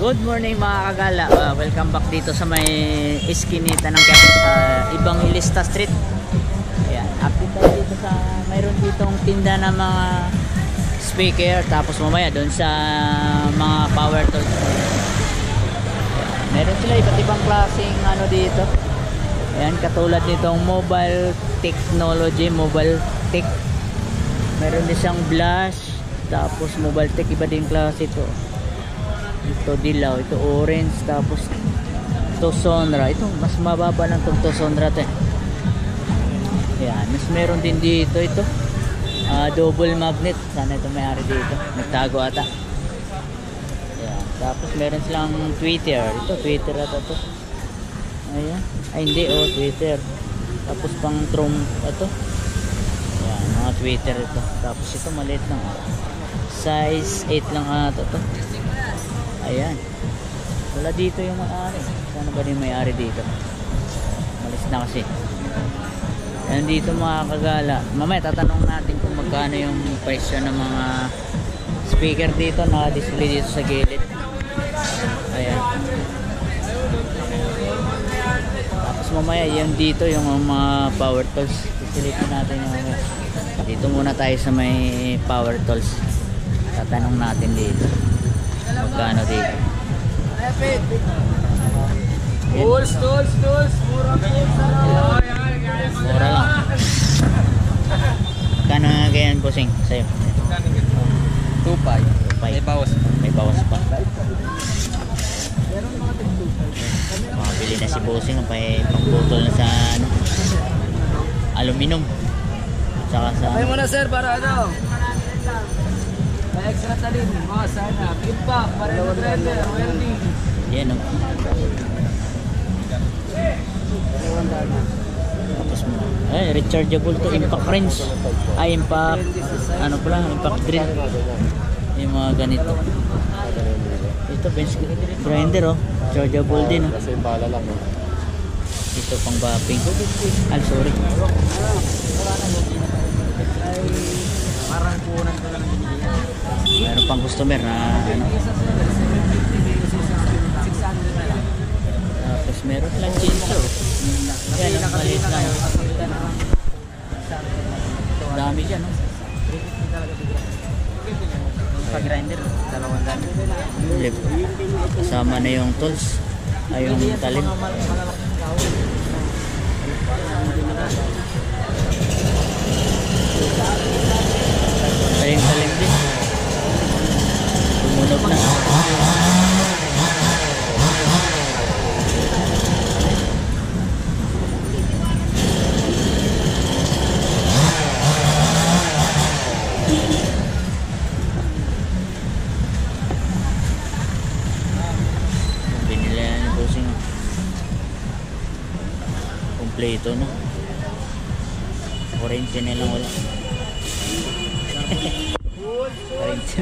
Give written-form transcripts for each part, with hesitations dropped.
Good morning mga kagala. Welcome back dito sa may iskinita ng Evangelista Street. Ayan, update tayo dito sa mayroon ditong tinda ng mga speaker, tapos mamaya doon sa mga power tools. Meron sila iba't ibang klaseng ano dito. Ayan, katulad nitong mobile technology, mobile tech. Meron din siyang Blush, tapos mobile tech, iba din klase ito. Ito dilaw, ito orange, tapos ito Sonra. Ito mas mababa lang itong Sonra to. Ayan, mas meron din dito ito. Double magnet. Sana ito may-ari dito. Nagtago ata. Ayan, tapos meron silang Twitter. Ito Twitter ata to. Ayan. Ay hindi, Twitter. Tapos pang Trump ito. Ayan, mga Twitter ito. Tapos ito maliit lang. Size 8 lang ata to. Ayan. Wala dito yung may-ari. Sana ba yung may-ari dito? Malis na kasi. Ayan dito mga kagala. Mamaya tatanong natin kung magkano yung presyo ng mga speaker dito. Naka-display dito sa gilid. Ayan. Tapos mamaya yung dito yung mga power tools. Sisilitin natin yung dito muna tayo sa may power tools. Tatanong natin dito magkano dito. Tools. Mura lang. Magkano nga ganyan, bossing? Sa'yo? 2.5. May bawas pa. Makabili na si bossing. Pang-botol na sa ano, aluminum. Saka sa... Kaya mo na sir para ano? Extra talim, mga sana, impact, pareho trender, welding. Yan o. Tapos mo. Rechargeable to, impact wrench. Impact, ano pala, impact drill. Yung mga ganito. Ito, bench grinder o. Rechargeable din o. Kasi bala lang o. Ito pang bapping. Sorry. Parang kunan ko lang. Mayroon pang customer na ano. Tapos meron lang chinso. Yan, ang maliit lang. Dami dyan, no? Pag-grinder, 200. Kasama na yung tools. Ay, yung talim. Talim din. Tumunog na. Binili na ni bossing. Kompleto no. Orange na lang wala. Orange.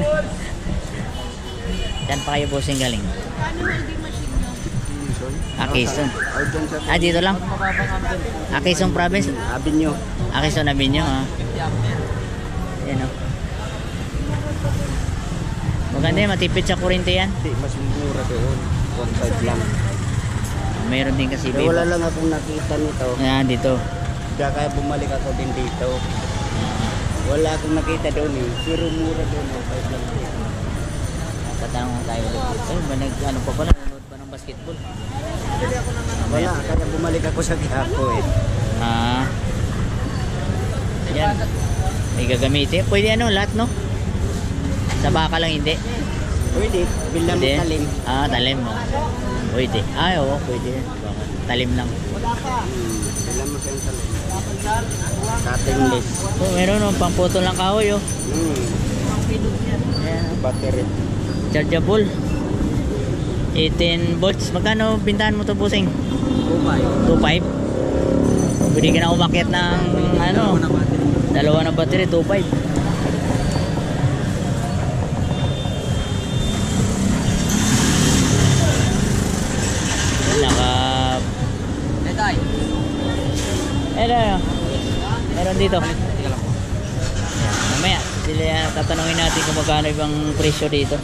Saan pa kayo bossing galing? Quezon. Dito lang? Quezon province? Abinyo. Quezon Abinyo Yan o. Maganda yan, matipid sa kurente yan. Hindi, mas mura doon. 1.5 lang. Mayroon din kasi babe. Wala lang akong nakita nito. Yan dito. Kaya bumalik ako din dito. Wala akong nakita doon eh. Pero mura doon. 5 lang. Tatanong tayo ulit. Ano pa pala, nanonood pa ng basketball? Wala, kaya bumalik ako sa Quiapo eh. Yan. May gagamitin. Pwede ano, lahat no? Sa baka lang hindi. Pwede, bilang mo talim. Talim mo. Pwede. Oo, pwede. Talim lang. Bilang mo siyang talim. Cuttingless. Meron no, pang-photo lang kahoy Yan. Battery. Chargeable. 18 volts. Magkano bintahan mo to bossing? 2.5. Pwede ka na umakyat ng ano, dalawa na battery, 2.5. Meron dito. Mamaya sila tatanungin natin kung magkano ibang presyo dito.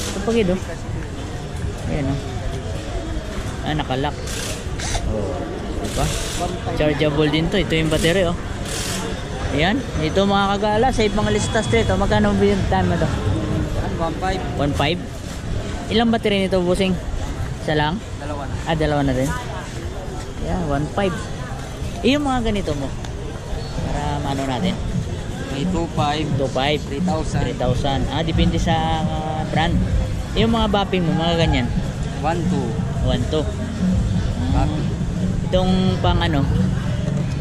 Ito pagid oh. Ayan oh. Ah, nakalock. Oh, diba? Chargeable din to. Ito yung battery oh. Ayan, ito mga kagala sa Evangelista Street oh. Magkano bintahan mo to? 1.5. 1.5. Ilang battery nito, bossing? Isa lang? Dalawa na. Ah, dalawa na rin. Yeah, 1.5. Yung mga ganito mo. Para maano natin. May 2.5. 2.5. 3,000. 3,000. Ah, depende sa brand. Yung mga bapping mo, mga ganyan. 1.2. 1.2. Copy. Itong pang ano?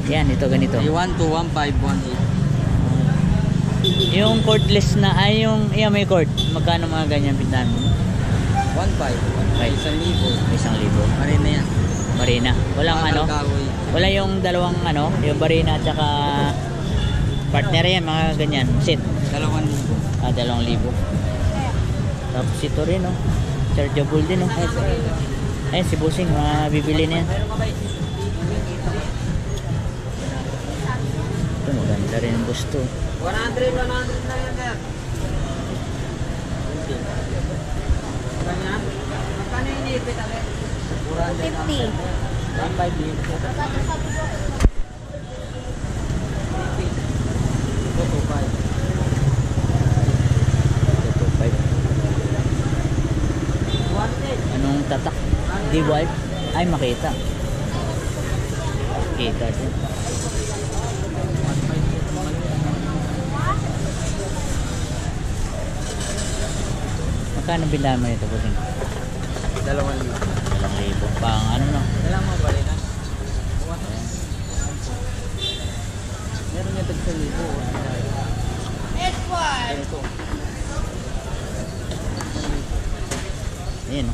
Yan, ito ganito. May 1.2, 1.5, 1.8. Yung cordless na, ay yung may cord. Magkano mga ganyan pintahan mo? 1.5. May 1,000. 1,000. Marin na yan. Marina. Walang ano? Kahoy. Wala yung dalawang ano, yung barina at saka partner yan, mga ganyan. Set. 2,000. Ah, 2,000. Tapos ito rin, oh. Chargeable din, oh. Ayun, si Busing, bibili na yan. Ito, maganda rin yung gusto. 100 na yan, sir. Magkano yung inipit, ale? 50. 1.5 din. 2.5. Anong tatak? Di wipe? Ay, makita. Kita din. Magkano bindahan mo nito, Busing? 2,000. 2,000. Pang ano no? Kailangan mo ba rin na? Meron niya tag sa libo. Ito. Ayan o.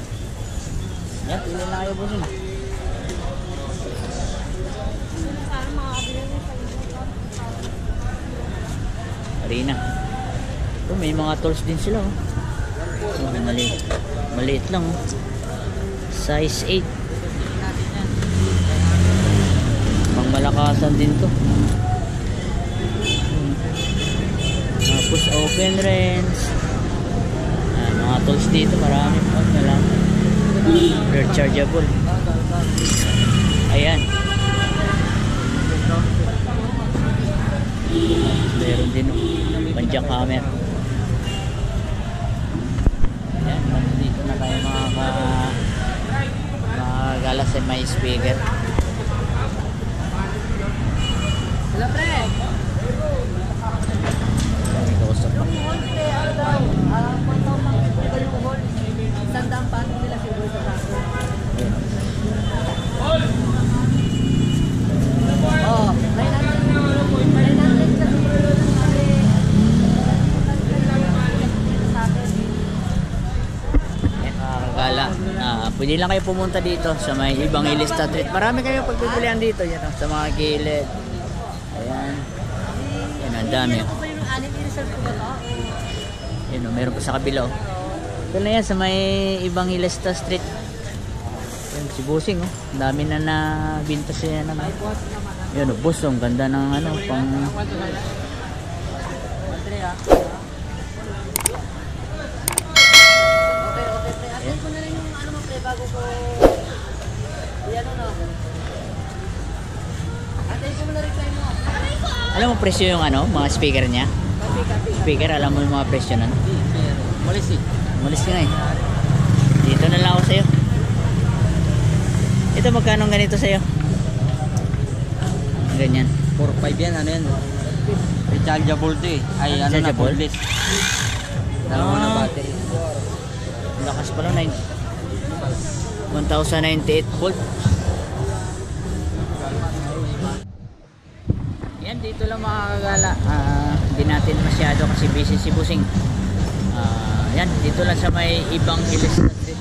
Yan, pili na kayo, Busing. Arena. Ito, may mga tools din sila oh. So, maliit lang oh. Size 8. Pang malakasan din to. Tapos open range. Mga tools dito marami pa. Rechargeable. Ayan. Meron din panjak hammer. Ayan, dito na tayo makagalas sa may speaker. Hello, pre. May kausap pa. Sandang pa nila siguro sa sako. Oh, 900 Kakagala. Pwede lang kayo pumunta dito sa may Evangelista Street. Marami kayong pagpipilian dito yan, sa mga gilid. Ayan. Yan, ang dami. Ano ba yung anim i-reserve ko ba to? Yan, meron pa sa kabila. Ito na yan sa may Evangelista Street. Yan, si Busing. Ang dami na nabinta siya yan. Yan, boss. Ang ganda ng ano, pang... Atin ko na rin yung ano mo pre bago ko yan ano. Atin ko na rin mo. Alam mo presyo yung ano, mga speaker niya? Speaker, alam mo yung mga presyo nun? Malis eh. Malis ka nga eh. Dito na lang ako sa'yo. Ito magkano ganito sa'yo? Ganyan. 4.5 yan, ano yan? Rechargeable to eh. Ay, ano na, Rechargeable? cordless. Dalawa na battery. Lakas pala, 1098 volt. Yan, dito lang makakagala. Hindi natin masyado kasi busy si Busing. Yan, dito lang sa may Evangelista Street.